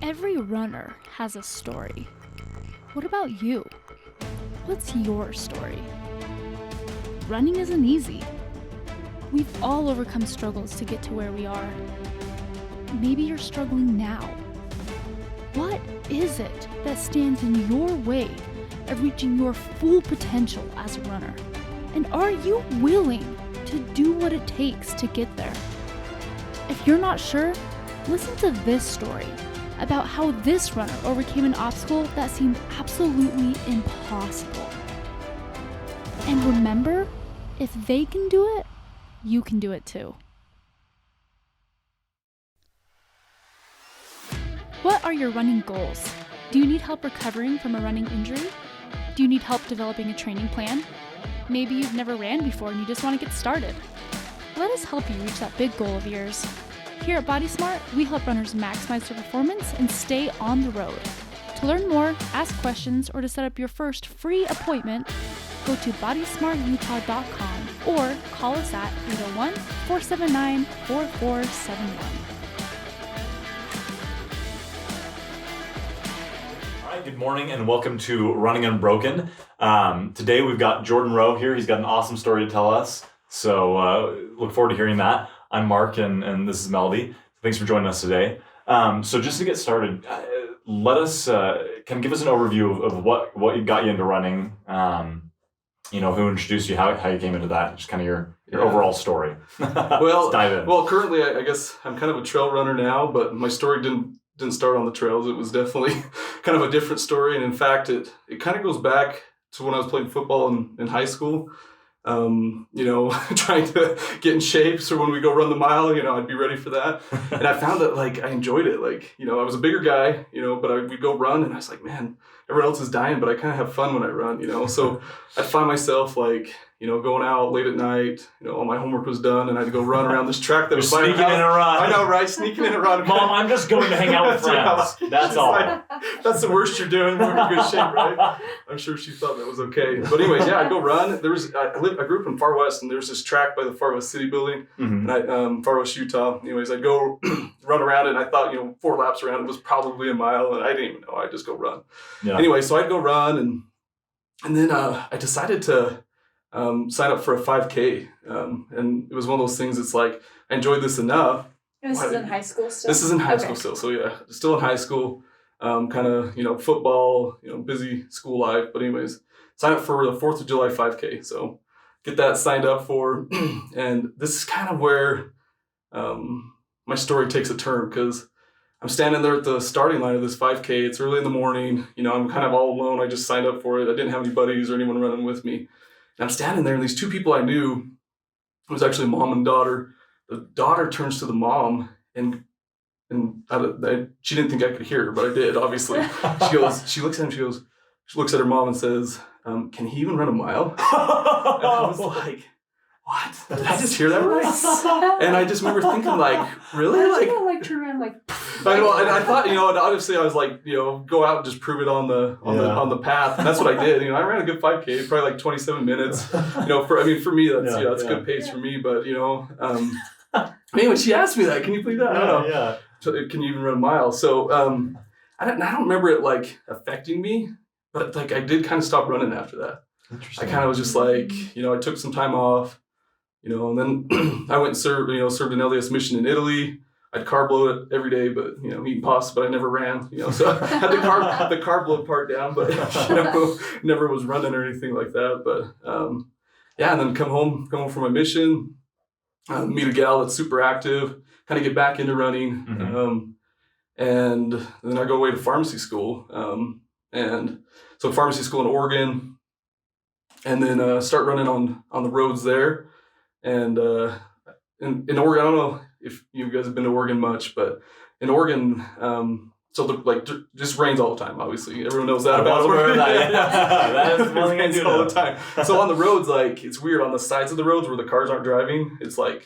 Every runner has a story. What about you? What's your story? Running isn't easy. We've all overcome struggles to get to where we are. Maybe you're struggling now. What is it that stands in your way of reaching your full potential as a runner? And are you willing to do what it takes to get there? If you're not sure, listen to this story about how this runner overcame an obstacle that seemed absolutely impossible. And remember, if they can do it, you can do it too. What are your running goals? Do you need help recovering from a running injury? Do you need help developing a training plan? Maybe you've never ran before and you just want to get started. Let us help you reach that big goal of yours. Here at Body Smart, we help runners maximize their performance and stay on the road. To learn more, ask questions, or to set up your first free appointment, go to bodysmartutah.com or call us at 801-479-4471. All right, good morning and welcome to Running Unbroken. Today we've got Jordan Roe here. He's got an awesome story to tell us, so look forward to hearing that. I'm Mark and this is Melody. Thanks for joining us today. So just to get started, let us kind of give us an overview of what got you into running. Who introduced you, how you came into that, just kind of your overall story. Let's dive in. Well, currently I guess I'm kind of a trail runner now, but my story didn't start on the trails. It was definitely kind of a different story, and in fact, it kind of goes back to when I was playing football in high school. Trying to get in shape. So when we go run the mile, I'd be ready for that. And I found that I enjoyed it. I was a bigger guy, but we'd go run and I was like, man, everyone else is dying, but I kind of have fun when I run, So I'd find myself going out late at night, all my homework was done and I'd go run around this track that was by my house. Sneaking in a run. I know, right? Sneaking in a run. Mom, I'm just going to hang out with friends. That's all. That's the worst you're doing. We're in good shape, right? I'm sure she thought that was okay. But anyways, yeah, I'd go run. I grew up in Far West, and there's this track by the Far West City building, and Far West, Utah. Anyways, I'd go run around it, and I thought, 4 laps around it was probably a mile, and I didn't even know. I'd just go run. Yeah. Anyway, so I'd go run, and then I decided to sign up for a 5K, and it was one of those things. It's like I enjoyed this enough. And this is in high school still? This is in high school still. So yeah, still in high school. Kind of football, busy school life. But anyways, sign up for the 4th of July 5K. So get that signed up for, and this is kind of where my story takes a turn, because I'm standing there at the starting line of this 5K. It's early in the morning. I'm kind of all alone. I just signed up for it. I didn't have any buddies or anyone running with me. And I'm standing there, and these 2 people I knew, it was actually mom and daughter. The daughter turns to the mom, and she didn't think I could hear her, but I did, obviously. She looks at him, she looks at her mom and says, can he even run a mile? And I was like, what? Did I just hear that right? And I just remember thinking, really? Turn around, I know, and I thought, and obviously I was like, go out and just prove it on the path, and that's what I did. I ran a good 5K, probably 27 minutes. For me, that's a good pace for me. But when she asked me that, can you believe that? I don't know. Yeah. Can you even run a mile? So I don't remember it affecting me, but I did kind of stop running after that. I kind of was just I took some time off, and then I went and served an LDS mission in Italy. I'd carb load it every day, but eating pasta, but I never ran. So I had the carb load part down, but never was running or anything like that. But and then come home from my mission, meet a gal that's super active, kind of get back into running, and then I go away to pharmacy school, and so pharmacy school in Oregon, and then start running on the roads there, and in Oregon, I don't know if you guys have been to Oregon much, but in Oregon, just rains all the time. Obviously, everyone knows that about Oregon. That is one thing I do all the time. So on the roads, it's weird. On the sides of the roads where the cars aren't driving, it's kind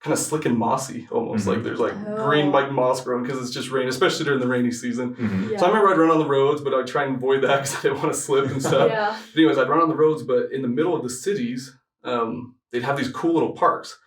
of slick and mossy almost. There's green moss growing because it's just rain, especially during the rainy season. Yeah. So I remember I'd run on the roads, but I'd try and avoid that because I didn't want to slip and stuff. Yeah. But anyways, I'd run on the roads, but in the middle of the cities, they'd have these cool little parks,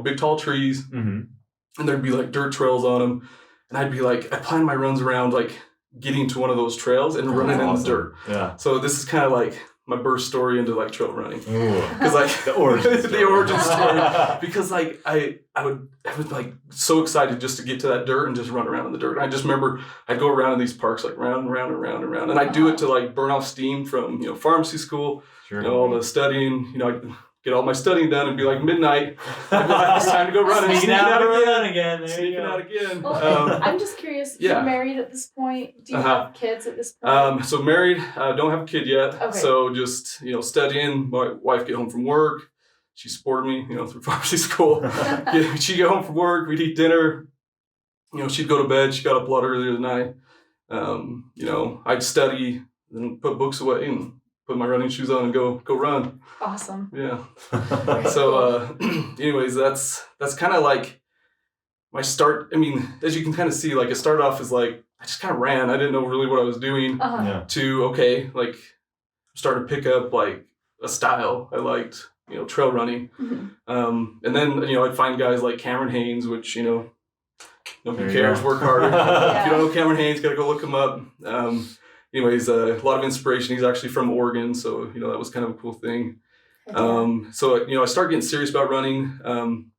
big tall trees, and there'd be dirt trails on them. and I'd be like, I plan my runs around like getting to one of those trails and running in the dirt. Yeah. So this is kind of like my birth story into like trail running. Because like the origin story. the origin story. Because like I would like so excited just to get to that dirt and just run around in the dirt. And I just remember I'd go around in these parks like round and round and round and round. And I'd do it to like burn off steam from, pharmacy school, all the studying, I'd get all my studying done and be like midnight. It's time to go running. Sneaking out again. Sneaking out again. Well, I'm just curious, yeah. you're married at this point? Do you have kids at this point? So married, don't have a kid yet. Okay. So just, studying. My wife get home from work. She supported me, through pharmacy school. She'd get home from work. We'd eat dinner. She'd go to bed. She got up a lot earlier than I. I'd study and put books away and put my running shoes on and go run. Awesome. Yeah. So, anyways, that's kind of like my start. I mean, as you can kind of see, like it started off as like I just kind of ran. I didn't know really what I was doing. Uh-huh. To like started to pick up like a style I liked. Trail running. Mm-hmm. And then I'd find guys like Cameron Haynes, which nobody There you cares. go. Work harder. Yeah. If you don't know Cameron Haynes, gotta go look him up. Anyways, a lot of inspiration. He's actually from Oregon, so that was kind of a cool thing. So I started getting serious about running.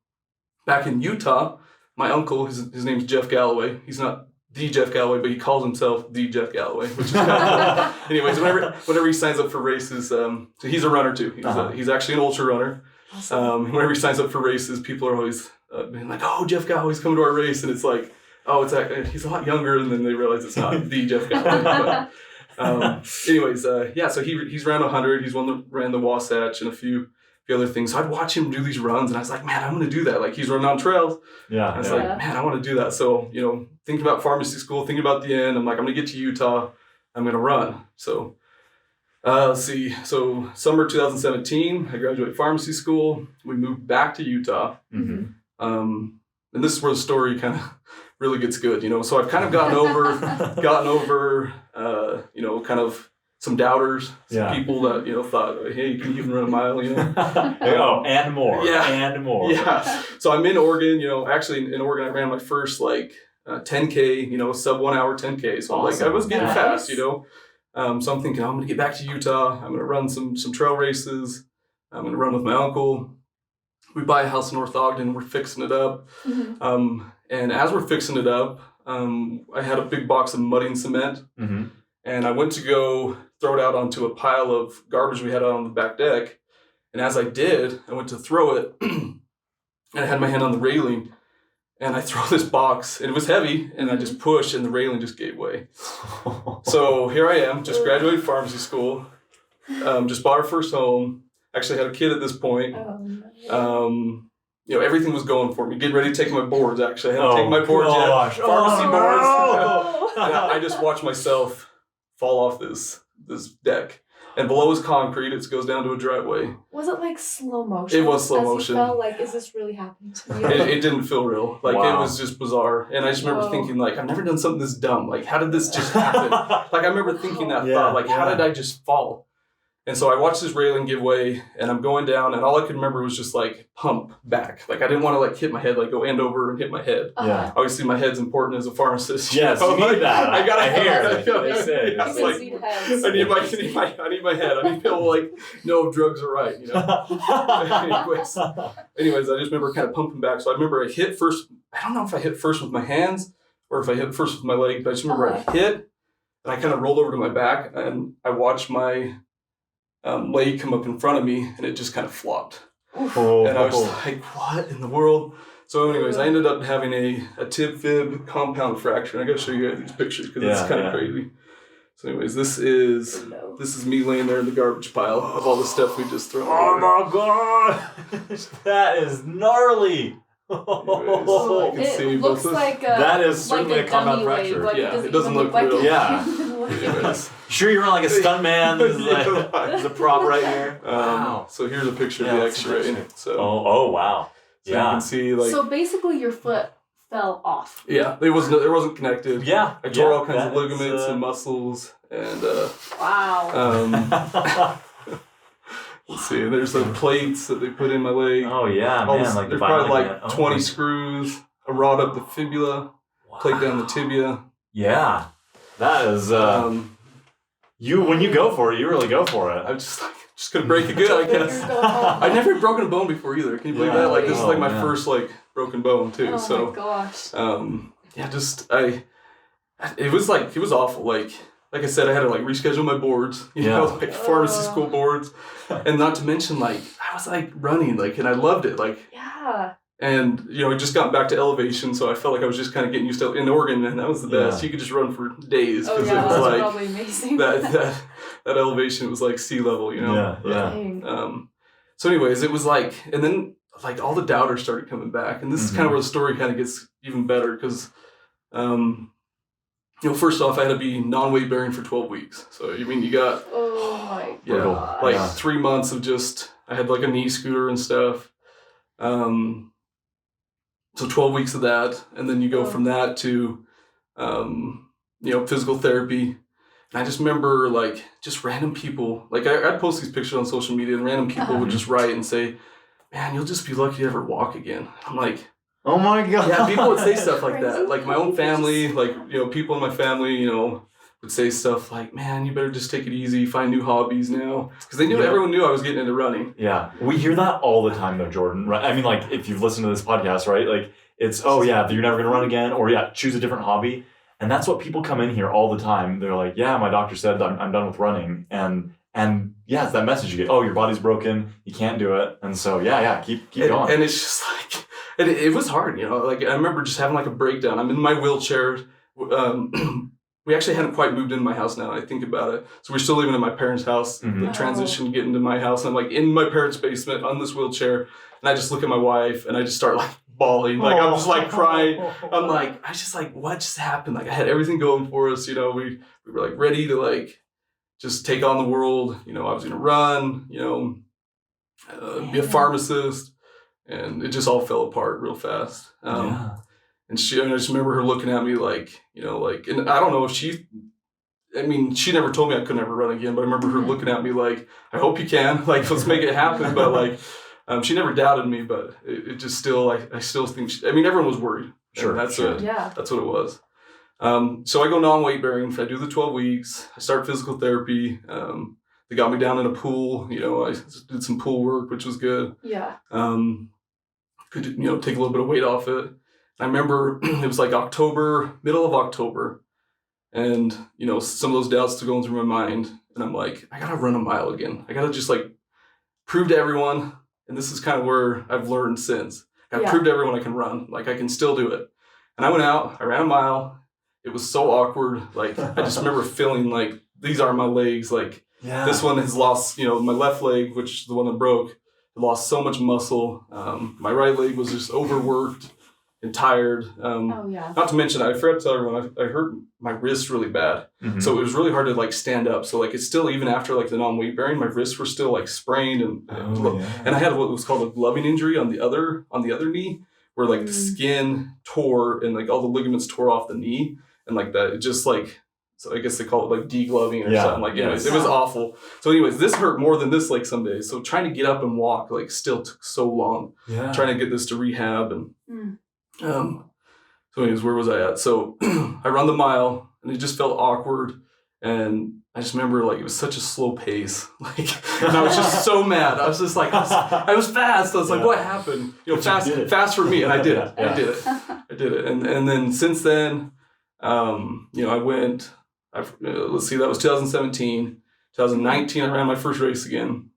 Back in Utah, my uncle, his name's Jeff Galloway. He's not the Jeff Galloway, but he calls himself the Jeff Galloway, which is kind of cool. Anyways, whenever he signs up for races, so he's a runner too. He's actually an ultra runner. Awesome. Whenever he signs up for races, people are always being like, "Oh, Jeff Galloway's coming to our race," and it's like, "Oh, he's a lot younger," and then they realize it's not the Jeff Galloway. Anyways, so he's ran 100. He's ran the Wasatch and a few other things. So I'd watch him do these runs, and I was like, man, I want to do that. Like he's running on trails. Yeah. I was like, man, I want to do that. So thinking about pharmacy school, thinking about the end, I'm like, I'm gonna get to Utah. I'm gonna run. So let's see. So summer 2017, I graduated pharmacy school. We moved back to Utah. Mm-hmm. And this is where the story kind of really gets good, So I've kind of gotten over, kind of some doubters, some people that, thought, hey, you can even run a mile, And more. Yeah. And more. Yeah. So I'm in Oregon, actually in Oregon, I ran my first 10K, sub 1 hour 10K. So Awesome. I was getting Nice. fast, So I'm thinking, I'm going to get back to Utah. I'm going to run some trail races. I'm going to run with my uncle. We buy a house in North Ogden. We're fixing it up. Mm-hmm. And as we're fixing it up, I had a big box of mudding cement. Mm-hmm. And I went to go throw it out onto a pile of garbage we had out on the back deck. And as I did, I went to throw it. And I had my hand on the railing. And I throw this box. And it was heavy. And I just pushed, and the railing just gave way. So here I am, just graduated pharmacy school. Just bought our first home. Actually had a kid at this point. Everything was going for me. Getting ready to take my boards, actually. I hadn't taken my boards yet. Pharmacy boards. And I just watched myself fall off this deck. And below is concrete. It goes down to a driveway. Was it like slow motion? It was slow As motion. You felt like, is this really happening to me? It didn't feel real. It Wow. was just bizarre. And I just remember Whoa. thinking, I've never done something this dumb. How did this just happen? I remember thinking that thought. How did I just fall? And so I watched this railing give way, and I'm going down, and all I could remember was just pump back. I didn't want to hit my head, go end over and hit my head. Yeah. Obviously, my head's important as a pharmacist. Yes, you need that. I gotta hear. They say. Yeah, You can see the heads. I need my head. I need people know if drugs are right. Anyways, I just remember kind of pumping back. So I remember I hit first. I don't know if I hit first with my hands or if I hit first with my leg, but I just remember I hit, and I kind of rolled over to my back, and I watched my leg come up in front of me, and it just kind of flopped. And I was like, what in the world? So anyways, I ended up having a tib-fib compound fracture. And I got to show you guys these pictures because it's kind of crazy. So anyways, this is me laying there in the garbage pile of all the stuff we just thrown. Oh my god! That is gnarly! Anyways, you can see It looks both like that is certainly a compound dummy fracture. wave. It doesn't even look real. Yeah. Anyways. Sure, you're on like a stunt man. There's a prop right here. Wow. So here's a picture of the that's a X-ray. picture. So, Oh wow. so you can see So basically, your foot fell off. yeah, it wasn't connected. Yeah. I tore all kinds of ligaments and muscles, and Wow. let's see. There's the plates that they put in my leg. Oh yeah, All man. this- Like there's the probably bionic man. 20 screws, a rod up the fibula. played down the tibia. Yeah. That is, when you go for it, you really go for it. I'm just gonna break it good, I guess. I never had broken a bone before either. Can you believe that? Like, this is like my first, like, broken bone, too. Oh my gosh. It was awful. Like I said, I had to, like, reschedule my boards, you know, like pharmacy school boards. And not to mention, like, I was, like, running, like, and I loved it. Like, Yeah. and, you know, I just got back to elevation, so I felt like I was just kind of getting used to in Oregon, and that was the best. You could just run for days because it was like probably amazing. that elevation was like sea level, you know. So anyways, it was like, and then like all the doubters started coming back, and this is kind of where the story kind of gets even better because, you know, first off, I had to be non-weight bearing for 12 weeks. So you mean you got 3 months of just, I had like a knee scooter and stuff. So 12 weeks of that, and then you go from that to, you know, physical therapy. And I just remember, like, just random people, like, I'd post these pictures on social media, and random people would just write and say, man, you'll just be lucky to ever walk again. I'm like, oh my God. Yeah, people would say stuff like that. Like, my own family, like, you know, people in my family, you know, would say stuff like, man, you better just take it easy, find new hobbies now. Because they knew, everyone knew I was getting into running. Yeah. We hear that all the time, though, Jordan. Right? I mean, like, if you've listened to this podcast, right? Like, it's, oh, yeah, you're never going to run again. Or, yeah, choose a different hobby. And that's what people come in here all the time. They're like, yeah, my doctor said I'm done with running. And yeah, it's that message you get. Oh, your body's broken. You can't do it. And so, keep going. And it's just like, and it was hard, you know. Like, I remember just having like a breakdown. I'm in my wheelchair. We actually hadn't quite moved into my house now. I think about it. So we're still living in my parents' house. The transition to get into my house. I'm like in my parents' basement on this wheelchair. And I just look at my wife and I just start like bawling. Like, I'm just like crying. I'm like, I just like, what just happened? Like, I had everything going for us. You know, we were like ready to like just take on the world. You know, I was going to run, you know, be a pharmacist. And it just all fell apart real fast. And I just remember her looking at me like, you know, like, and I don't know if she never told me I could never run again, but I remember her looking at me like, I hope you can, like, let's make it happen. But like, she never doubted me, but it just still, I still think, everyone was worried. Sure. That's it. Yeah. That's what it was. So I go non-weight bearing. I do the 12 weeks. I start physical therapy. They got me down in a pool. You know, I did some pool work, which was good. Yeah. Could, you know, take a little bit of weight off it. I remember it was like middle of October, and, you know, some of those doubts still going through my mind, and I'm like, I gotta run a mile again. I gotta just like prove to everyone, and this is kind of where I've learned since. I gotta prove to everyone I can run, like I can still do it. And I went out, I ran a mile. It was so awkward. Like, I just remember feeling like these are my legs. Like, this one has lost, you know, my left leg, which is the one that broke, lost so much muscle. My right leg was just overworked and tired. Not to mention, I forgot to tell everyone, I hurt my wrist really bad. So it was really hard to like stand up. So like, it's still, even after like the non-weight bearing, my wrists were still like sprained, and I had what was called a gloving injury on the other knee, where like the skin tore and like all the ligaments tore off the knee, and like that, it just like, so I guess they call it like degloving or something. Like, anyways, it was awful. So anyways, this hurt more than this, like, some days. So trying to get up and walk like still took so long. Trying to get this to rehab, and so anyways, where was I at? So I run the mile, and it just felt awkward, and I just remember like it was such a slow pace, like, and I was just so mad. I was just like, I was fast. I was like, what happened? You know, fast for me, and I did it. I did it. And then since then, you know, I went. Let's see, that was 2017. 2019, I ran my first race again.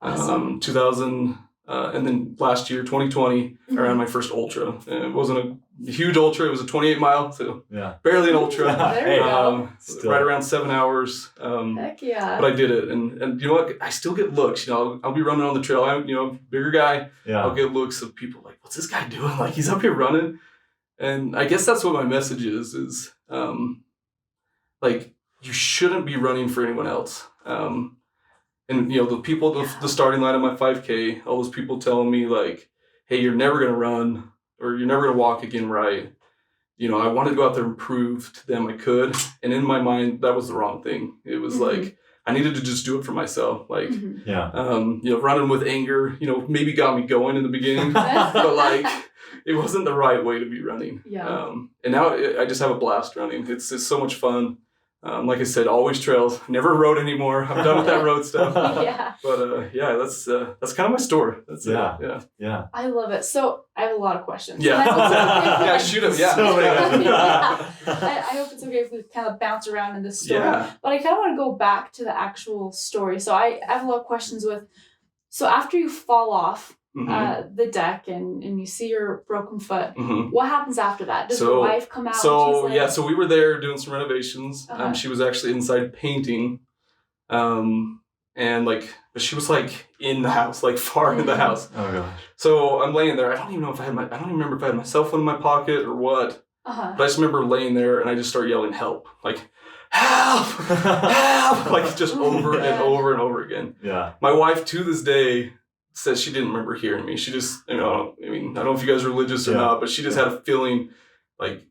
Awesome. 2000. And then last year, 2020, I ran my first ultra. And it wasn't a huge ultra. It was a 28 mile, so barely an ultra. There you go. Right around 7 hours. Heck yeah. But I did it. And you know what? I still get looks. You know, I'll be running on the trail. I'm, you know, bigger guy. I'll get looks of people like, what's this guy doing? Like, he's up here running. And I guess that's what my message is like, you shouldn't be running for anyone else. And, you know, the people, the starting line of my 5K, all those people telling me like, hey, you're never going to run, or you're never going to walk again, right? You know, I wanted to go out there and prove to them I could. And in my mind, that was the wrong thing. It was like, I needed to just do it for myself. Like, you know, running with anger, you know, maybe got me going in the beginning, but like, it wasn't the right way to be running. Yeah. And now I just have a blast running. It's so much fun. Like I said, always trails. Never road anymore. I'm done with that road stuff. Yeah. But that's kind of my story. That's it. Yeah. I love it. So I have a lot of questions. Yeah. And I Yeah, shoot 'em. Yeah. So many. Yeah. I hope it's okay if we kind of bounce around in this story. Yeah. But I kind of want to go back to the actual story. So I have a lot of questions with. So after you fall off the deck and you see your broken foot, what happens after that? Does your wife come out? So and she's like, so we were there doing some renovations. She was actually inside painting, and but she was like in the house, like far in the house. Oh gosh. So I'm laying there. I don't even remember if I had my cell phone in my pocket or what. But I just remember laying there and I just start yelling help, like help, help, like just over and over and over again. Yeah. My wife to this day says she didn't remember hearing me. She just, I don't know if you guys are religious or not, but she just had a feeling like,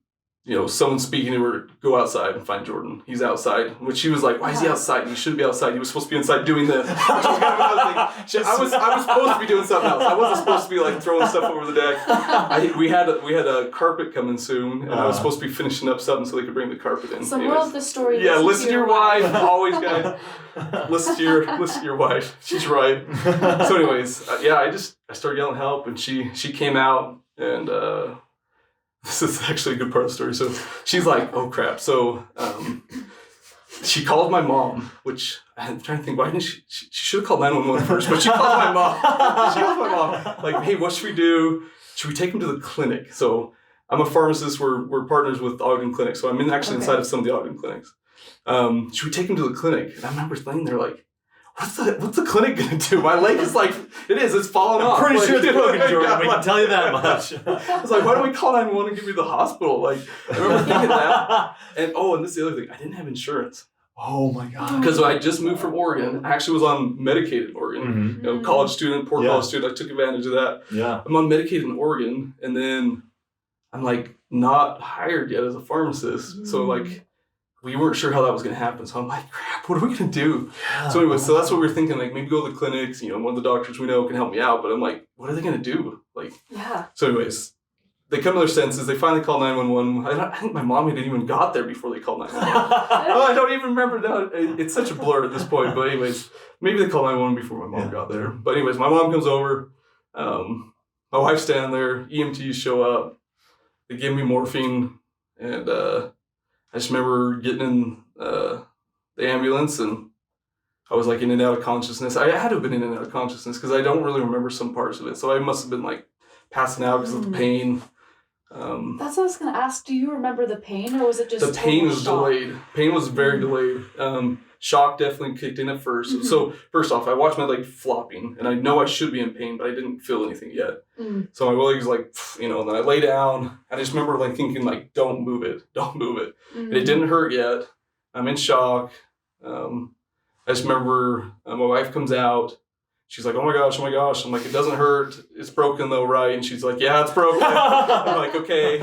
someone speaking to her, go outside and find Jordan. He's outside. Which she was like, why is he outside? He shouldn't be outside. He was supposed to be inside doing this. I was supposed to be doing something else. I wasn't supposed to be like throwing stuff over the deck. We had a carpet coming soon, and I was supposed to be finishing up something so they could bring the carpet in. So moral of the story. Yeah, listen to your wife. Always, guys. Listen to your wife. She's right. So, anyways, I started yelling help, and she came out, and this is actually a good part of the story. So she's like, "Oh crap!" So she called my mom, which I'm trying to think. Why didn't she should have called 911 first? But she called my mom. She called my mom, like, "Hey, what should we do? Should we take him to the clinic?" So I'm a pharmacist. We're partners with Ogden Clinic, so I'm inside of some of the Ogden clinics. Should we take him to the clinic? And I remember laying there like, what's the clinic gonna do? My leg is like, it's falling off. I'm pretty sure it's broken, Jordan. Yeah, We can tell you that much. I was like, why don't we call 911 and give me the hospital? Like, I remember thinking that. And this is the other thing. I didn't have insurance. Oh my God. Because I just moved from Oregon. I actually was on medicated in Oregon. College student, poor college student. I took advantage of that. Yeah. I'm on medicated in Oregon, and then I'm like not hired yet as a pharmacist. So like, we weren't sure how that was going to happen. So I'm like, crap, what are we going to do? Yeah. So anyway, so that's what we were thinking. Like, maybe go to the clinics. One of the doctors we know can help me out. But I'm like, what are they going to do? Like, yeah. So anyways, they come to their senses. They finally call 911. I think my mom hadn't even got there before they called 911. I don't even remember now. It's such a blur at this point. But anyways, maybe they called 911 before my mom got there. But anyways, my mom comes over. My wife's standing there. EMTs show up. They give me morphine. And I just remember getting in the ambulance, and I was like in and out of consciousness. I had to have been in and out of consciousness because I don't really remember some parts of it. So I must have been like passing out because of the pain. That's what I was going to ask. Do you remember the pain, or was it just the pain was delayed? Pain was very delayed. Shock definitely kicked in at first. So first off, I watched my leg flopping, and I know I should be in pain, but I didn't feel anything yet. So my leg was like, and then I lay down. I just remember like thinking like, don't move it. And it didn't hurt yet. I'm in shock. I just remember my wife comes out. She's like, oh my gosh. I'm like, it doesn't hurt. It's broken though, right? And she's like, yeah, it's broken. I'm like, okay.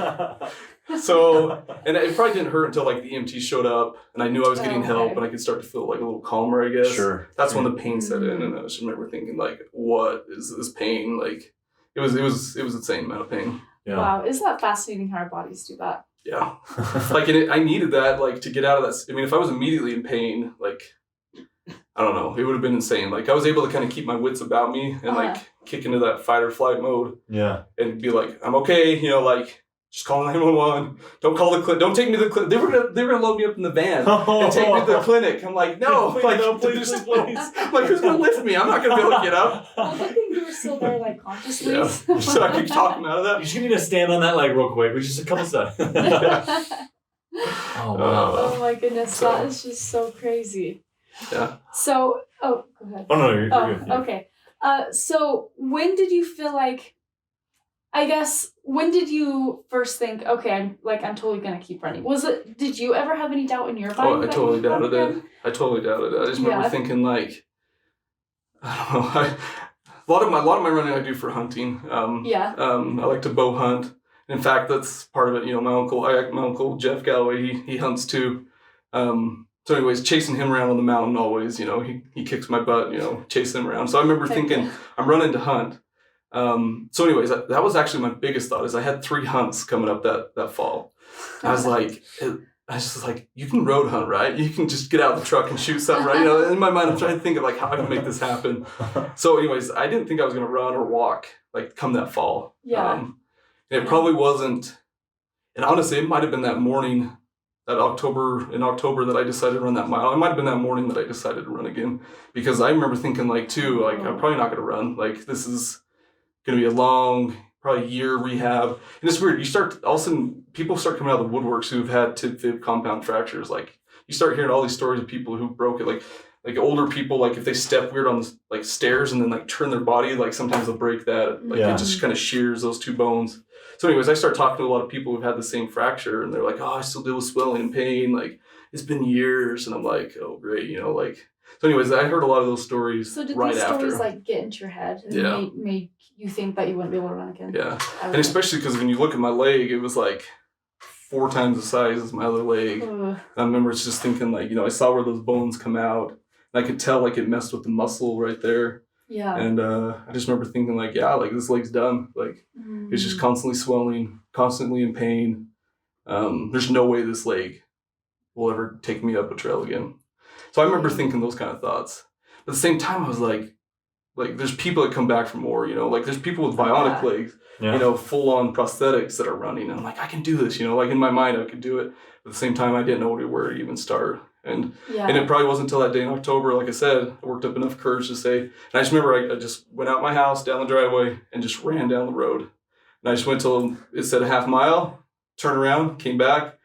So, and it probably didn't hurt until like the EMT showed up, and I knew I was getting help, and I could start to feel like a little calmer, I guess. Sure. That's when the pain set in, and I just remember thinking like, what is this pain? Like, it was insane amount of pain. Yeah. Wow, isn't that fascinating how our bodies do that? Yeah. Like, I needed that like to get out of that. I mean, if I was immediately in pain, like, I don't know, it would have been insane. Like, I was able to kind of keep my wits about me and like kick into that fight or flight mode. Yeah. And be like, I'm okay, like. Just call 911. Don't call the clinic. Don't take me to the clinic. They were gonna load me up in the van and take me to the clinic. I'm like, no, please. Like, who's gonna lift me? I'm not gonna be able to get up. Well, good thing you were still there, like consciously. Yeah. So I could talk him out of that. You just need to stand on that leg real quick. Just a couple seconds. Oh wow! Oh my goodness, that is just so crazy. Yeah. So, go ahead. Oh no, you're good. Yeah. Okay. So when did you feel like? I guess, when did you first think, okay, I'm totally going to keep running? Did you ever have any doubt in your mind? Oh, I totally doubted it. I just remember thinking like, I don't know, a lot of my running I do for hunting. I like to bow hunt. In fact, that's part of it. My uncle Jeff Galloway, he hunts too. So anyways, chasing him around on the mountain always, he kicks my butt, chasing him around. So I remember thinking, I'm running to hunt. So anyways, that was actually my biggest thought is I had 3 hunts coming up that fall. I was just like, you can road hunt, right? You can just get out of the truck and shoot something, right? You know, in my mind, I'm trying to think of like how I can make this happen. So anyways, I didn't think I was going to run or walk like come that fall. Yeah. And it probably wasn't, and honestly, it might've been that morning, in October that I decided to run that mile. It might've been that morning that I decided to run again, because I remember thinking like too, like I'm probably not going to run. Like this is going to be a long, probably year rehab. And it's weird. All of a sudden, people start coming out of the woodworks who've had tib-fib compound fractures. Like you start hearing all these stories of people who broke it. Like older people, like if they step weird on like stairs and then like turn their body, like sometimes they'll break that. Like it just kind of shears those 2 bones. So anyways, I start talking to a lot of people who've had the same fracture, and they're like, oh, I still deal with swelling and pain. Like it's been years. And I'm like, oh, great. You know, like, so anyways, I heard a lot of those stories. So did right these after. stories like get into your head and made you think that you wouldn't be able to run again? Yeah. And especially because when you look at my leg, it was like 4 times the size as my other leg. And I remember just thinking like, you know, I saw where those bones come out, and I could tell like it messed with the muscle right there. Yeah. And I just remember thinking like, yeah, like this leg's done. Like it's just constantly swelling, constantly in pain. There's no way this leg will ever take me up a trail again. So I remember thinking those kind of thoughts. But at the same time, I was like there's people that come back from war, you know, like there's people with bionic legs, you know, full on prosthetics that are running. And I'm like, I can do this, you know, like in my mind, I could do it. But at the same time, I didn't know where to even start. And it probably wasn't until that day in October, like I said, I worked up enough courage to say, and I just remember I just went out my house, down the driveway, and just ran down the road. And I just went till it said a half mile, turned around, came back.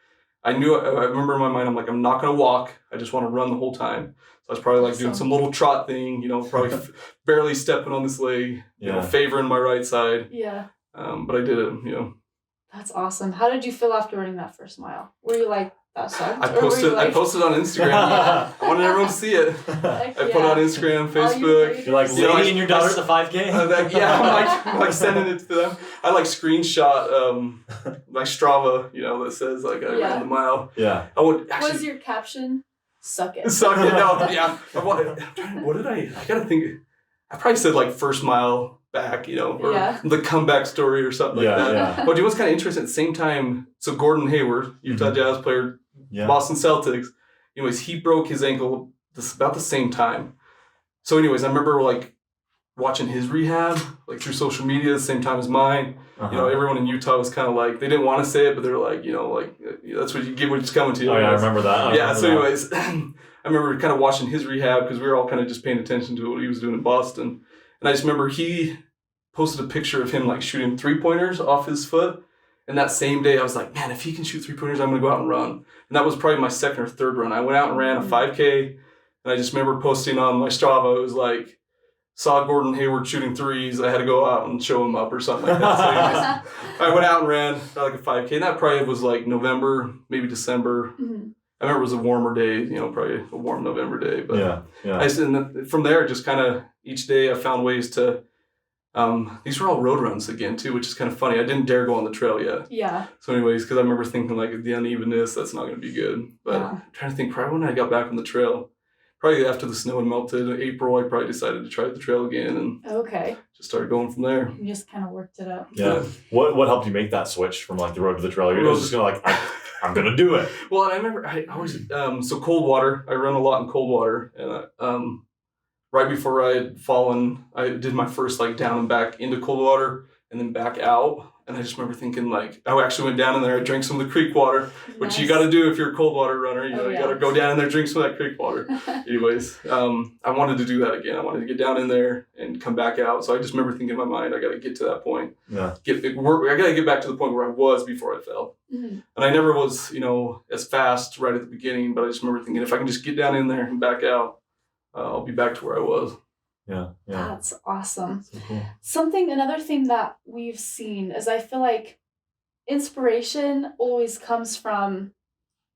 I remember in my mind, I'm like, I'm not going to walk. I just want to run the whole time. So I was probably like doing some little trot thing, you know, probably barely stepping on this leg, you know, favoring my right side. Yeah. But I did it, you know. That's awesome. How did you feel after running that first mile? Were you like, that sucked? I posted on Instagram. I wanted everyone to see it. I put it on Instagram, Facebook. You're like, lady and your daughter's a 5K? I'm like sending it to them. I like screenshot my Strava, you know, that says like I ran the mile. Yeah. I would actually. What was your caption? Suck it. Suck it. No, yeah. What did I gotta think. I probably said like first mile back, you know, or the comeback story or something like that. Yeah. But it was kind of interesting at the same time. So Gordon Hayward, Utah Jazz player, Boston Celtics, anyways, he broke his ankle about the same time. So anyways, I remember like watching his rehab, like through social media, the same time as mine. You know, everyone in Utah was kind of like, they didn't want to say it, but they're like, you know, like that's what you get when it's coming to you. Oh yeah, I remember that. Anyways, I remember kind of watching his rehab because we were all kind of just paying attention to what he was doing in Boston. And I just remember he posted a picture of him like shooting 3-pointers off his foot. And that same day I was like, man, if he can shoot 3-pointers, I'm going to go out and run. And that was probably my second or third run. I went out and ran a 5K. And I just remember posting on my Strava, it was like, saw Gordon Hayward shooting threes. I had to go out and show him up or something like that. So I went out and ran like a 5K. And that probably was like November, maybe December. I remember it was a warmer day, you know, probably a warm November day. But from there, just kind of each day I found ways to, these were all road runs again too, which is kind of funny. I didn't dare go on the trail yet. Yeah. So anyways, because I remember thinking like the unevenness, that's not going to be good. But I'm trying to think, probably when I got back on the trail, probably after the snow had melted in April, I probably decided to try the trail again and just started going from there. You just kind of worked it out. Yeah. What helped you make that switch from like the road to the trail? You're just going to like, I'm going to do it. Well, and I remember I always, so cold water, I run a lot in cold water. And right before I had fallen, I did my first like down and back into cold water and then back out. And I just remember thinking like, I actually went down in there, I drank some of the creek water, which you got to do if you're a cold water runner. You know, you got to go down in there, drink some of that creek water. Anyways, I wanted to do that again. I wanted to get down in there and come back out. So I just remember thinking in my mind, I got to get to that point. Yeah. I got to get back to the point where I was before I fell. And I never was, you know, as fast right at the beginning, but I just remember thinking if I can just get down in there and back out, I'll be back to where I was. Yeah. That's awesome. So cool. Another thing that we've seen is I feel like inspiration always comes from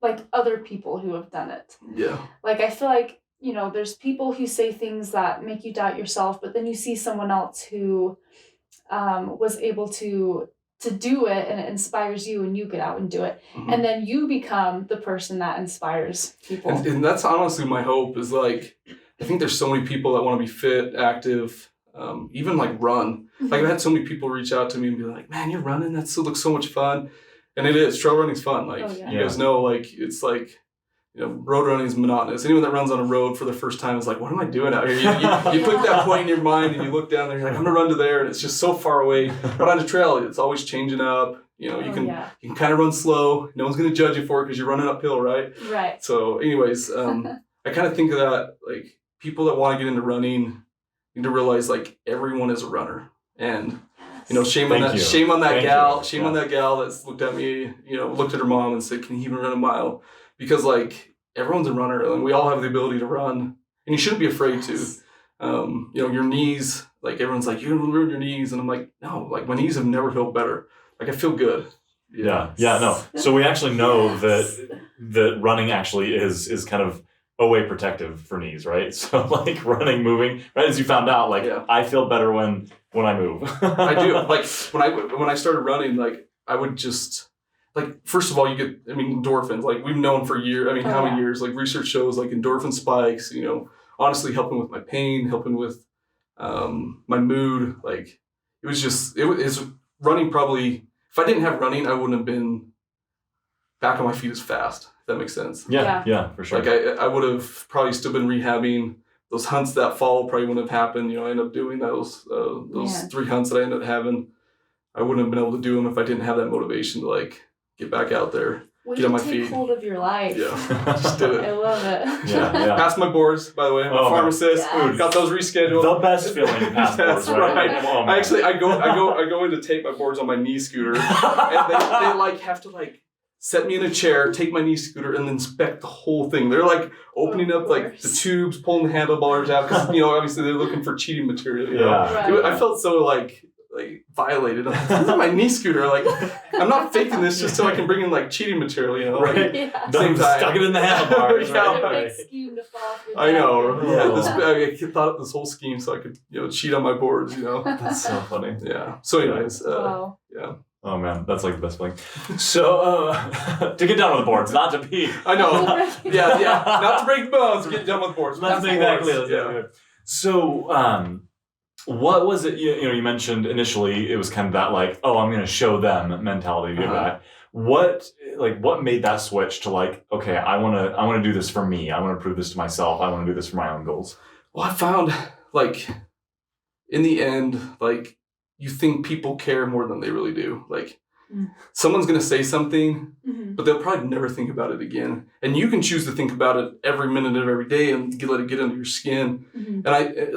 like other people who have done it. Yeah. Like I feel like, you know, there's people who say things that make you doubt yourself, but then you see someone else who was able to do it and it inspires you and you get out and do it. And then you become the person that inspires people. And that's honestly my hope is like, I think there's so many people that want to be fit, active, even like run. Like I've had so many people reach out to me and be like, man, you're running? That still looks so much fun. And it is. Trail running's fun. Like you guys know, like it's like, road running is monotonous. Anyone that runs on a road for the first time is like, what am I doing out here? You put that point in your mind and you look down there, you're like, I'm gonna run to there, and it's just so far away. But on a trail, it's always changing up. You can kind of run slow. No one's gonna judge you for it because you're running uphill, right? Right. So anyways, I kind of think of that, like people that want to get into running need to realize like everyone is a runner. And shame on that gal that's looked at me, looked at her mom and said, can he even run a mile? Because like everyone's a runner and we all have the ability to run, and you shouldn't be afraid to. Your knees, like everyone's like, you're gonna ruin your knees, and I'm like, no, like my knees have never felt better. Like I feel good. No. So we actually know that running actually is kind of a way protective for knees, right? So like running, moving, right? As you found out, like I feel better when I move. I do. Like when I started running, like I would just like, first of all, you get, endorphins. Like we've known for years. How many years? Like research shows, like endorphin spikes. Honestly, helping with my pain, helping with my mood. Like it was running. Probably, if I didn't have running, I wouldn't have been back on my feet as fast. If that makes sense. Yeah, for sure. Like I would have probably still been rehabbing. Those hunts that fall probably wouldn't have happened. I ended up doing those 3 hunts that I ended up having. I wouldn't have been able to do them if I didn't have that motivation to like get back out there, get on my feet. Take hold of your life. Yeah, just did it. I love it. Yeah. Passed my boards, by the way. I'm a pharmacist. Yes. Got those rescheduled. The best feeling to pass boards, right? I go in to take my boards on my knee scooter, and they like have to like set me in a chair, take my knee scooter, and inspect the whole thing. They're like opening up like the tubes, pulling the handlebars out, because obviously they're looking for cheating material. Right. I felt so like violated. I'm like, this is my knee scooter. Like I'm not faking this just so I can bring in like cheating material. Right. Like, same time. Stuck it in the handlebars. Right. Big scheme to fall off your I know. back. I thought up this whole scheme so I could cheat on my boards. That's so funny. Yeah. So anyways, wow. Yeah. Oh man, that's like the best feeling. So to get down on the boards, not to pee. I know. Yeah. Not to break bones. Get down with boards. Let's make that clear. Yeah. So what was it? You mentioned initially it was kind of that like, oh, I'm going to show them mentality to get back. What made that switch to like, okay, I want to do this for me. I want to prove this to myself. I want to do this for my own goals. Well, I found like in the end, like you think people care more than they really do. Like someone's going to say something, but they'll probably never think about it again. And you can choose to think about it every minute of every day and let it get under your skin. And I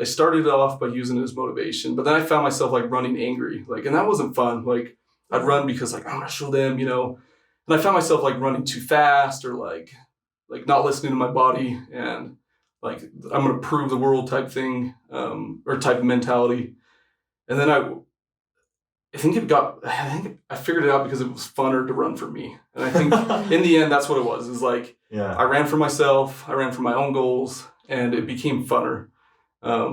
started off by using it as motivation, but then I found myself like running angry. Like, and that wasn't fun. Like I'd run because like, I'm going to show them, and I found myself like running too fast or like not listening to my body and like, I'm going to prove the world type thing, or type of mentality. And then I think I figured it out because it was funner to run for me. And I think in the end, that's what it was. Is like, I ran for myself. I ran for my own goals, and it became funner. I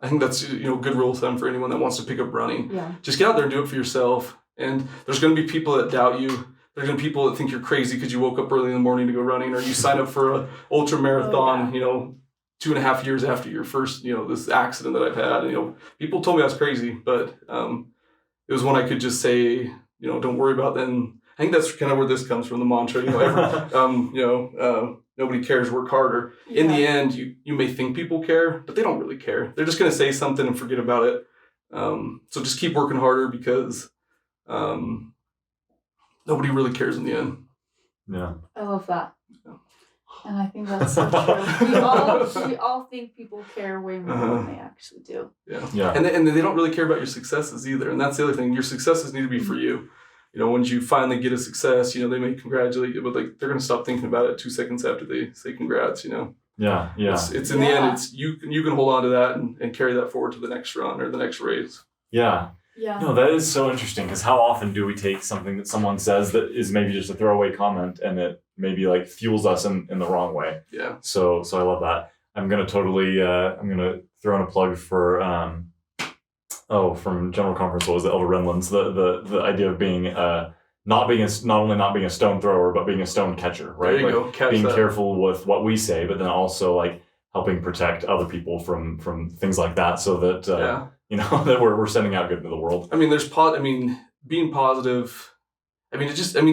think that's, good rule of thumb for anyone that wants to pick up running. Yeah. Just get out there and do it for yourself. And there's going to be people that doubt you. There's going to be people that think you're crazy because you woke up early in the morning to go running, or you signed up for a ultra marathon, 2.5 years after your first, this accident that I've had. People told me I was crazy, but it was when I could just say, don't worry about them. I think that's kind of where this comes from, the mantra, nobody cares, work harder. Yeah. In the end, you may think people care, but they don't really care. They're just going to say something and forget about it. So just keep working harder because nobody really cares in the end. Yeah. I love that. Yeah. And I think that's so true. We all think people care way more than they actually do. Yeah. And they don't really care about your successes either. And that's the other thing. Your successes need to be for you. Once you finally get a success, they may congratulate you, but they're going to stop thinking about it 2 seconds after they say congrats, Yeah. It's in the end, it's you can hold on to that and carry that forward to the next run or the next race. Yeah. Yeah. No, that is so interesting because how often do we take something that someone says that is maybe just a throwaway comment and it maybe like fuels us in the wrong way. Yeah. So I love that. I'm going to totally, I'm going to throw in a plug for, from General Conference, what was it, Elder Renlund's, the idea of being, not only not being a stone thrower, but being a stone catcher, right? There you go. Catch being that. Careful with what we say, but then also like helping protect other people from things like that, so that that we're sending out good into the world. I mean, being positive. I mean,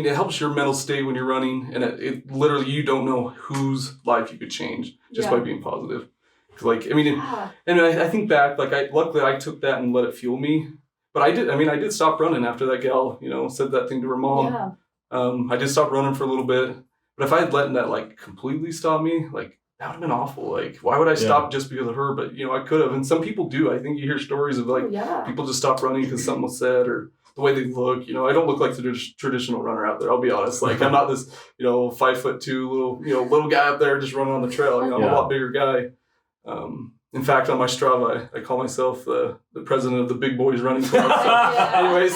it helps your mental state when you're running, and it literally, you don't know whose life you could change just by being positive. And I think back, luckily I took that and let it fuel me. But I did stop running after that gal, said that thing to her mom. Yeah. I did stop running for a little bit. But if I had let that completely stop me, that would have been awful. Why would I stop just because of her? But I could have. And some people do. I think you hear stories of people just stop running because something was said or the way they look. I don't look like the traditional runner out there. I'll be honest. I'm not this 5'2" little guy up there just running on the trail. I'm a lot bigger guy. In fact, on my Strava, I call myself the president of the Big Boys Running Club. So, anyways,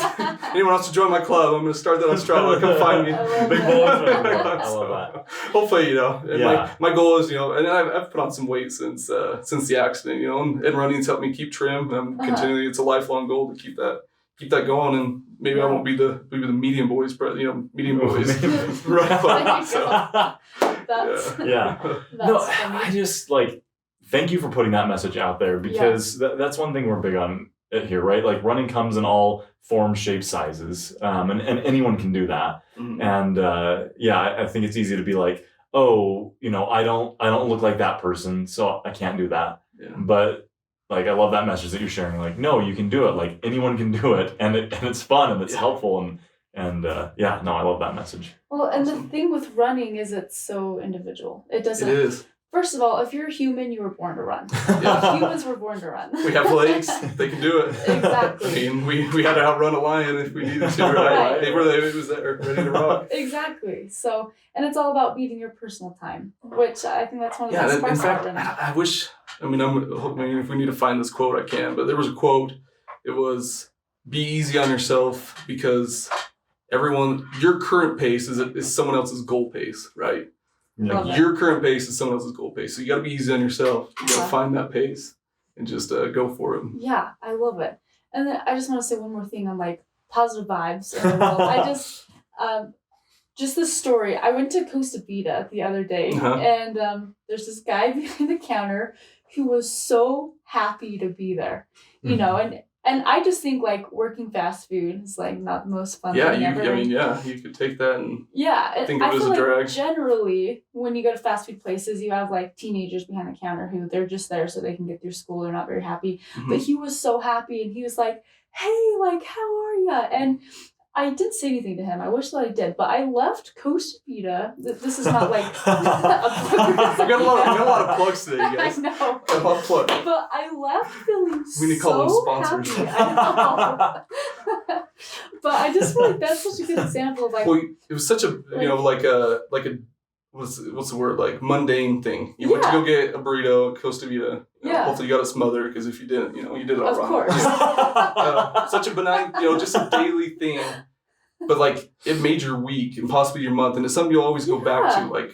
anyone wants to join my club, I'm going to start that on Strava. Come find me. Big Boys Running Club. I love that. Hopefully, my goal is, and I've put on some weight since the accident, and running's helped me keep trim. I'm continually, it's a lifelong goal to keep that going, and maybe I won't be the medium boys, but medium boys run club. So, that's I just thank you for putting that message out there, because that's one thing we're big on here, right? Running comes in all forms, shapes, sizes, and anyone can do that. Mm-hmm. And I think it's easy to be I don't look like that person, so I can't do that. Yeah. But I love that message that you're sharing. No, you can do it. Anyone can do it, and it's fun and it's helpful and I love that message. Well, and the thing with running is it's so individual. It doesn't. It is. First of all, if you're a human, you were born to run. Humans were born to run. We have legs; they can do it. Exactly. I mean, we had to outrun a lion if we needed to, right? They was there, ready to rock. Exactly. So, and it's all about beating your personal time, which I think that's one of the best parts about running. I wish. I mean, if we need to find this quote, I can. But there was a quote. It was, "Be easy on yourself, because your current pace is someone else's goal pace, right?" Your current pace is someone else's goal pace. So you got to be easy on yourself. You got to find that pace and just go for it. Yeah, I love it. And then I just want to say one more thing on positive vibes in the world. I just this story. I went to Costa Vida the other day, and there's this guy behind the counter who was so happy to be there, and I just think working fast food is not the most fun thing ever. You could take that and think of it as a drag. Generally, when you go to fast food places, you have teenagers behind the counter who they're just there so they can get through school. They're not very happy. Mm-hmm. But he was so happy, and he was like, "Hey, how are ya?" And I didn't say anything to him. I wish that I did, but I left Costa Vida. This is not we got a lot of plugs today, guys. I know. A lot of plugs. But I left feeling we need to call them sponsors. Happy. I know. But I just feel that's such a good example of Well, it was such a what's the word, mundane thing. You went to go get a burrito at Costa Vida. Hopefully you got it smothered, because if you didn't, you did it all wrong. Of course. Such a benign, just a daily thing. But it made your week and possibly your month, and it's something you'll always go back to.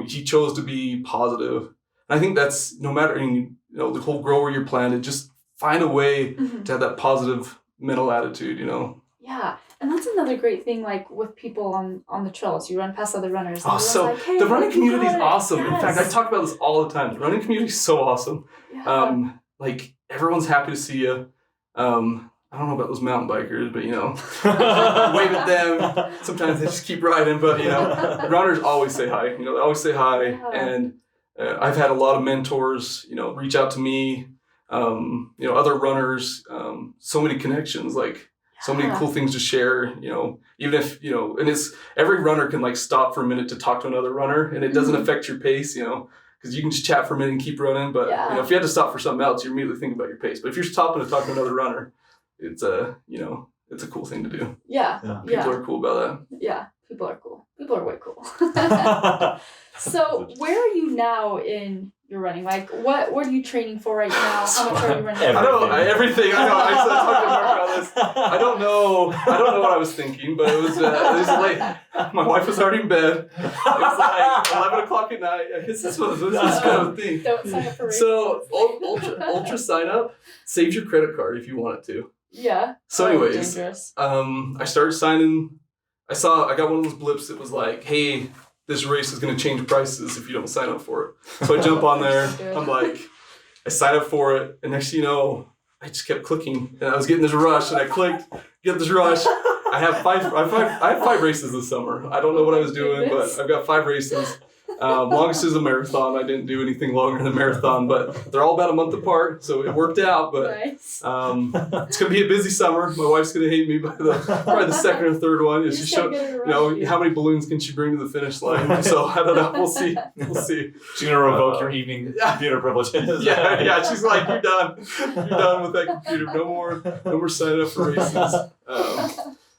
He chose to be positive. And I think that's no matter the whole grow where you're planted, just find a way to have that positive mental attitude. Yeah. And that's another great thing, with people on the trails. You run past other runners. Oh, so hey, the running community is awesome. Yes. In fact, I talk about this all the time. The running community is so awesome. Yeah. Everyone's happy to see you. I don't know about those mountain bikers, but wave at them. Sometimes they just keep riding, but runners always say hi. They always say hi, and I've had a lot of mentors, reach out to me. Other runners. So many connections, so many cool things to share. Even if and it's every runner can stop for a minute to talk to another runner, and it doesn't affect your pace. Because you can just chat for a minute and keep running. But if you had to stop for something else, you're immediately thinking about your pace. But if you're stopping to talk to another runner, it's a cool thing to do. Yeah. People are cool about that. Yeah, people are cool. People are way cool. So where are you now in your running? What are you training for right now? How much are you running? Everything. I know. I talked to Mark about this. I don't know what I was thinking, but it was late. My wife was already in bed. It was 11 o'clock at night. I guess this was kind of a thing. Don't sign up for races. So ultra sign up saves your credit card if you want it to. Yeah. So anyways, dangerous. I started signing. I got one of those blips that was hey, this race is going to change prices if you don't sign up for it. So I jump on there. I'm like, I sign up for it. And next thing you know, I just kept clicking. And I was getting this rush. And I clicked, get this rush. I have 5 races this summer. I don't know what I was doing, but I've got 5 races. Longest is a marathon. I didn't do anything longer than a marathon, but they're all about a month apart, so it worked out. But Nice. it's gonna be a busy summer. My wife's gonna hate me by probably the second or third one. She showed, how many balloons can she bring to the finish line? So I don't know. We'll see. She's gonna revoke your evening computer privileges. Yeah. She's like, you're done. You're done with that computer. No more signing up for races.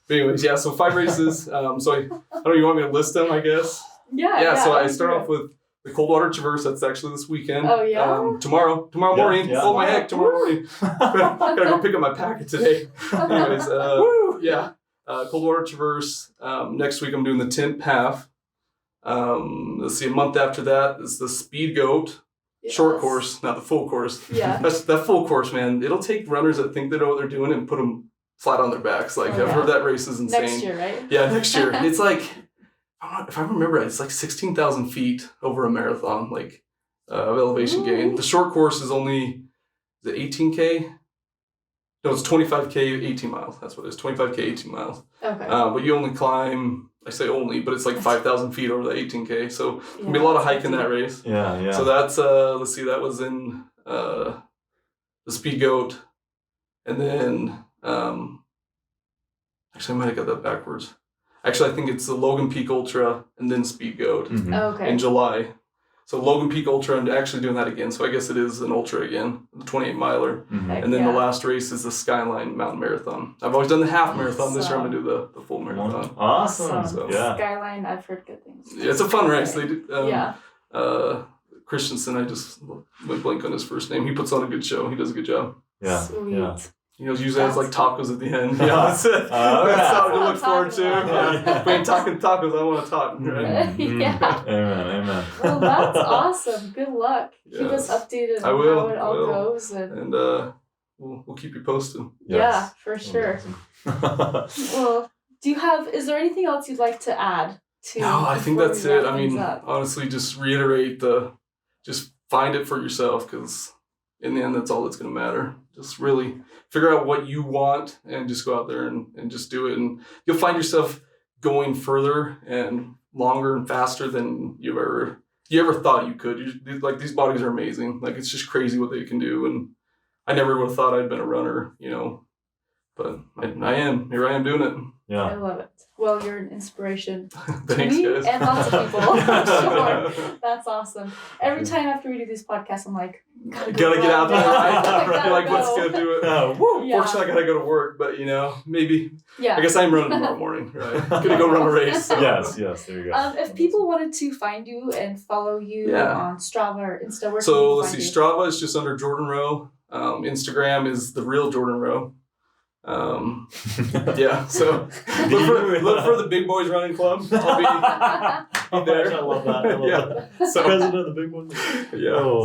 But anyways, yeah. So 5 races. So I don't know. You want me to list them? I guess. Yeah. So I start off with the Coldwater Traverse. That's actually this weekend. Oh, yeah? Tomorrow morning. Yeah. Oh my heck, tomorrow morning. Gotta go pick up my packet today. Anyways, Coldwater Traverse. Next week I'm doing the 10th half. Let's see, a month after that is the Speed Goat. Short course, not the full course. Yeah. That's that full course, man. It'll take runners that think they know what they're doing and put them flat on their backs. Like, I've heard that race is insane. Next year, right? Yeah, next year. It's like, if I remember right, it's like 16,000 feet over a marathon, like of elevation gain. The short course is only the 18K. No, it's 25K, 18 miles. That's what it is, 25K, 18 miles. Okay. But you only climb, I say only, but it's like 5,000 feet over the 18K. So there'll be a lot of hiking that race. Yeah. So that's, let's see, that was in the Speed Goat. And then, actually, I might have got that backwards. Actually, I think it's the Logan Peak Ultra and then Speed Goat in July. So Logan Peak Ultra, I'm actually doing that again. So I guess it is an Ultra again, the 28 miler. And then the last race is the Skyline Mountain Marathon. I've always done the half marathon. This year I'm going to do the full marathon. Awesome. So, yeah. Skyline, I've heard good things. Yeah, it's a fun race. They do, Christensen, I just went blank on his first name. He puts on a good show. He does a good job. Yeah. Sweet. Yeah. You know, usually has like tacos at the end. Yeah. That's it. That's something to look forward to. Yeah. If we ain't talking tacos, I want to talk. Right? Yeah. Amen. Well, that's awesome. Good luck. Keep us updated on how it all goes. And we'll keep you posted. Yeah, for sure. Well, is there anything else you'd like to add to? No, I think that's it. I mean, honestly, just reiterate just find it for yourself, because in the end, that's all that's going to matter. Just really figure out what you want and just go out there and just do it. And you'll find yourself going further and longer and faster than you ever thought you could. Like, these bodies are amazing. Like, it's just crazy what they can do. And I never would have thought I'd been a runner, but I am. Here I am doing it. Yeah. I love it. Well, you're an inspiration Thanks, to me guys. and lots of people. Sure. That's awesome. Every time after we do these podcasts, I'm like, gotta get out there. Right? Like, let's go do it. Yeah. Fortunately, I gotta go to work, but maybe. Yeah. I guess I'm running tomorrow morning, right? Gonna go run a race. So. Yes, there you go. If people wanted to find you and follow you on Strava or Insta, where so can let's see. Strava is just under Jordan Roe. Instagram is the real Jordan Roe. So look for the Big Boys Running Club. I'll be there. I love that. So President of the Big Ones.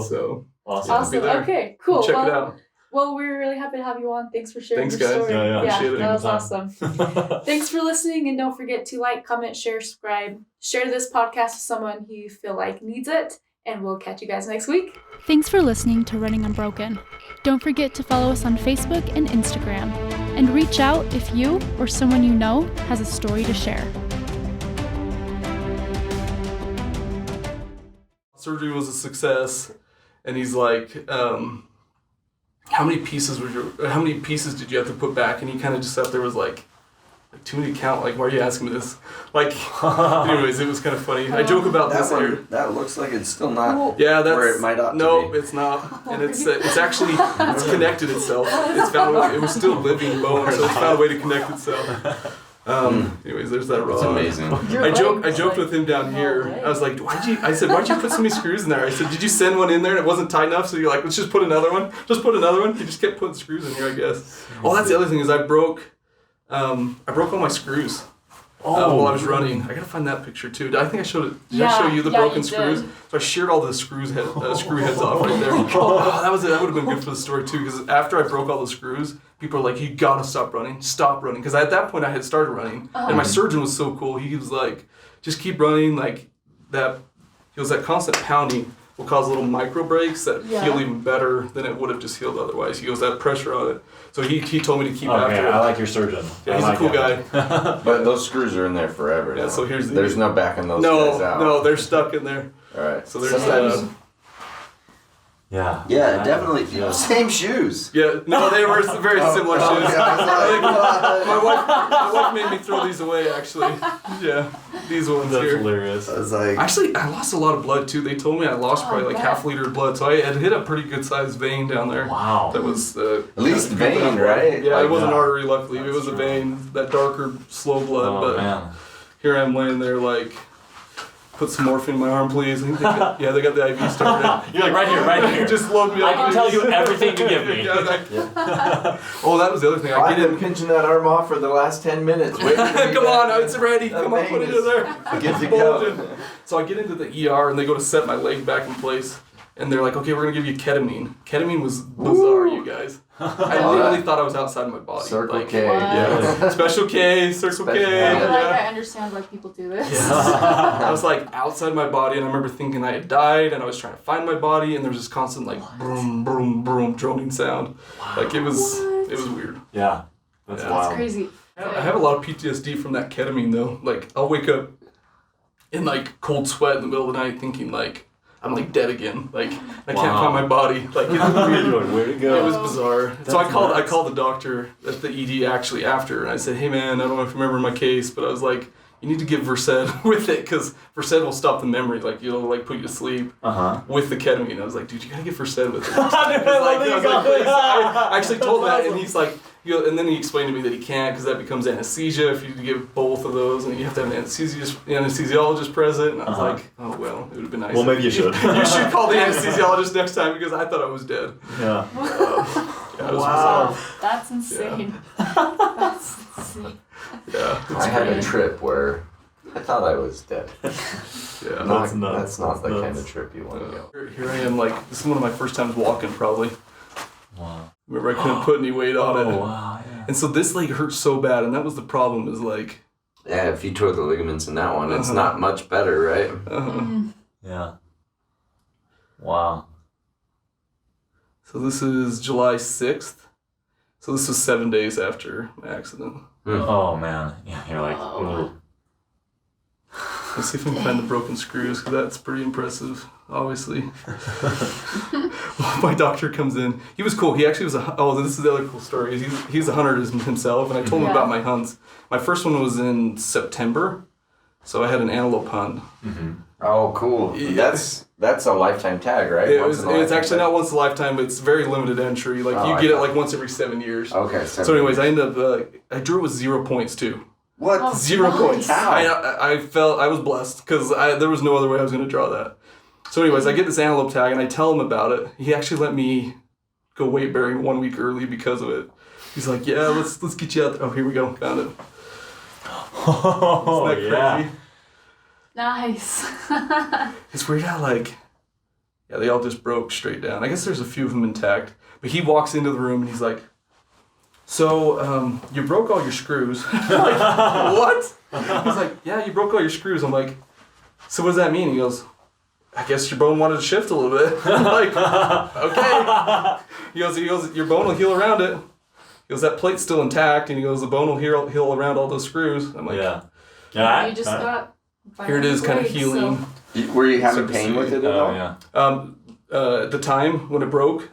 So awesome. Awesome. Okay, cool. Check it out. Well, we're really happy to have you on. Thanks for sharing your guys. story. Appreciate it. That was awesome. Thanks for listening, and don't forget to like, comment, share, subscribe. Share this podcast with someone who you feel like needs it, and we'll catch you guys next week. Thanks for listening to Running Unbroken. Don't forget to follow us on Facebook and Instagram, and reach out if you or someone you know has a story to share. Surgery was a success, and he's like, how many pieces did you have to put back? And he kind of just sat there, was like too many to count. Like, why are you asking me this? Like, anyways, it was kind of funny. I joke about this here. That looks like it's still not that's where it might ought to no, be. it's not. And it's actually connected itself. It was still living bone, so it's found a way to connect itself. Anyways, there's that. It's amazing. I joked with him down here. I was like, why'd you put so many screws in there? I said, did you send one in there and it wasn't tight enough? So you're like, let's just put another one. He just kept putting screws in here, I guess. Oh, that's the other thing, is I broke all my screws while I was running. I gotta find that picture too. I think I showed it. Did I show you the broken screws? So I sheared all the screw heads off right there. That would have been good for the story too, because after I broke all the screws, people are like, you gotta stop running. Because at that point I had started running, and my surgeon was so cool. He was like, just keep running. Like, that constant pounding will cause little micro breaks that heal even better than it would have just healed otherwise. He goes, that pressure on it. So he told me to keep after it. I like your surgeon. Yeah, he's a cool guy. But those screws are in there forever. Yeah, now. So there's no backing those guys out. No, they're stuck in there. All right. So there's Yeah. Yeah, definitely. Same shoes. Yeah, no, they were very similar shoes. Yeah, my wife made me throw these away, actually. Yeah, these ones That's here. hilarious. I was like, Actually, I lost a lot of blood too. They told me I lost probably like half a liter of blood, so I had hit a pretty good sized vein down there. Wow. That was at least vein, right? Yeah, Like, it wasn't artery, luckily. It was a vein, that darker, slow blood. Oh, but man. here I'm laying there like, put some morphine in my arm, please. I think they got the IV started. You're like, right here. Just load me up. I can tell you everything you give me. Oh, that was the other thing. I've been pinching that arm off for the last 10 minutes. Come on, it's ready. Come on, put it in there. Good to go. So I get into the ER and they go to set my leg back in place. And they're like, okay, we're going to give you ketamine. Ketamine was bizarre, you guys. I literally thought I was outside of my body. Circle K. Yeah. Special K, Circle K. I feel like Yeah. I understand why people do this. I was like outside my body, and I remember thinking I had died, and I was trying to find my body, and there was this constant like boom, boom, boom, droning sound. Like it was weird. Yeah. That's Yeah. wild. It's crazy. I have a lot of PTSD from that ketamine though. Like I'll wake up in like cold sweat in the middle of the night, thinking like I'm like dead again. Like I can't find my body. Like it was weird. Way to go. It was bizarre. So I called the doctor at the ED actually after, and I said, hey man, I don't know if you remember my case, but I was like, you need to give Versed with it, because Versed will stop the memory, like it'll like put you to sleep with the ketamine. I was like, dude, you gotta get Versed with it. I actually told that, and he's like, and then he explained to me that he can't, because that becomes anesthesia if you give both of those, and you have to have an anesthesiologist present. And I was like, oh well, it would have been nice. Well, maybe you should. You should call the anesthesiologist next time, because I thought I was dead. Yeah. It was Wow. That's insane. That's insane. Yeah. I had a trip where I thought I was dead. Yeah. That's nuts. That's not the That's kind nuts. of trip you want to go. Here I am, like, this is one of my first times walking, probably. Wow. Remember, I couldn't put any weight on it. Wow. Yeah. And so this leg hurt so bad, and that was the problem, is like... Yeah, if you tore the ligaments in that one, it's not much better, right? Yeah. Wow. So this is July 6th. So this was 7 days after my accident. Oh man. Yeah. You're like. Ugh. Let's see if I can find the broken screws, because that's pretty impressive, obviously. My doctor comes in. He was cool. He actually was this is the other cool story. He's a hunter himself, and I told him about my hunts. My first one was in September, so I had an antelope hunt. Oh, cool. Yeah. That's a lifetime tag, right? It's actually not once a lifetime, but it's very limited entry. Like you get it like once every 7 years. Okay. So anyways, I ended up, I drew it with 0 points too. What? Oh, 0 points. How? I was blessed, because there was no other way I was going to draw that. So anyways, I get this antelope tag, and I tell him about it. He actually let me go weight bearing 1 week early because of it. He's like, yeah, let's get you out there. Oh, here we go. Found it. Oh, Isn't that crazy? Nice. It's weird how, like, yeah, they all just broke straight down. I guess there's a few of them intact. But he walks into the room, and he's like, so, you broke all your screws. I'm like, what? He's like, yeah, you broke all your screws. I'm like, so what does that mean? He goes, I guess your bone wanted to shift a little bit. I'm like, okay. He goes, your bone will heal around it. He goes, that plate's still intact. And he goes, the bone will heal around all those screws. I'm like, Yeah. You just got... here it is, kind of healing. So. Were you having pain with it at all? Yeah. At the time when it broke,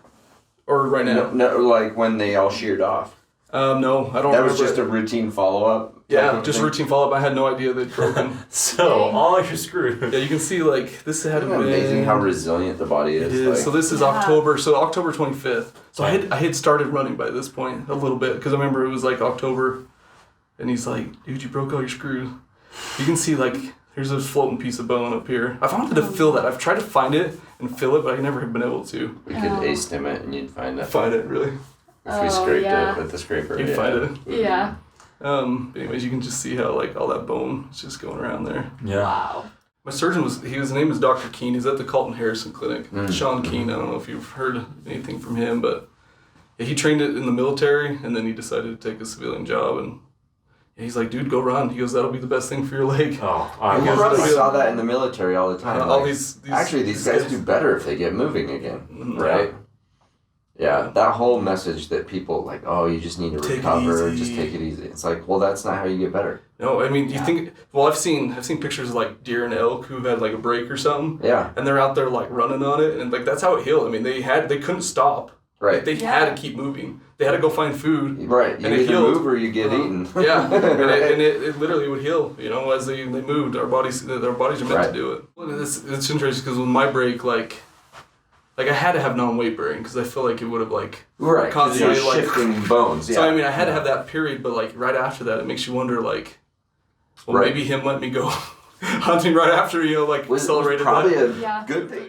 or right now? No, like when they all sheared off. No, I don't That remember. was just a routine follow-up? Yeah, just routine follow-up. I had no idea they'd broken. So all your screws. Yeah, you can see, like, this had Isn't it amazing how resilient the body is? It is. Like, So this is October 25th. So I had started running by this point a little bit, because I remember it was like October, and he's like, dude, you broke all your screws. You can see, like, here's this floating piece of bone up here. I've wanted to fill that. I've tried to find it and fill it, but I never have been able to. we could A-stim it and you'd find it. Find it, really. If we scraped yeah. it with the scraper. You'd find it. Yeah. Anyways, you can just see how, like, all that bone is just going around there. Yeah. Wow. My surgeon his name is Dr. Keene. He's at the Carlton Harrison Clinic. Sean Keene, I don't know if you've heard anything from him, but yeah, he trained it in the military, and then he decided to take a civilian job, and And he's like, dude, go run. He goes, that'll be the best thing for your leg. Oh, I I saw that in the military all the time. all like, these these guys do better if they get moving again, Mhm. right? Yeah, that whole message that people like, oh, you just need to Take it recover, easy. just take it easy. It's like, well, that's not how you get better. No, I mean, you think? Well, I've seen pictures of like deer and elk who've had like a break or something. Yeah. And they're out there like running on it, and like that's how it healed. I mean, they couldn't stop. Right. Like, they had to keep moving. They had to go find food. Right. You and it either healed. move or you get eaten. Yeah, and it literally would heal. You know, as they moved, our bodies are meant to do it. Well, it's interesting because with my break, like I had to have non-weight bearing because I feel like it would have like Right. Because you're constantly shifting bones. Yeah. So I mean, I had to have that period, but like right after that, it makes you wonder like, well, Right. maybe him letting me go hunting right after like was accelerated probably that. a Yeah. good thing.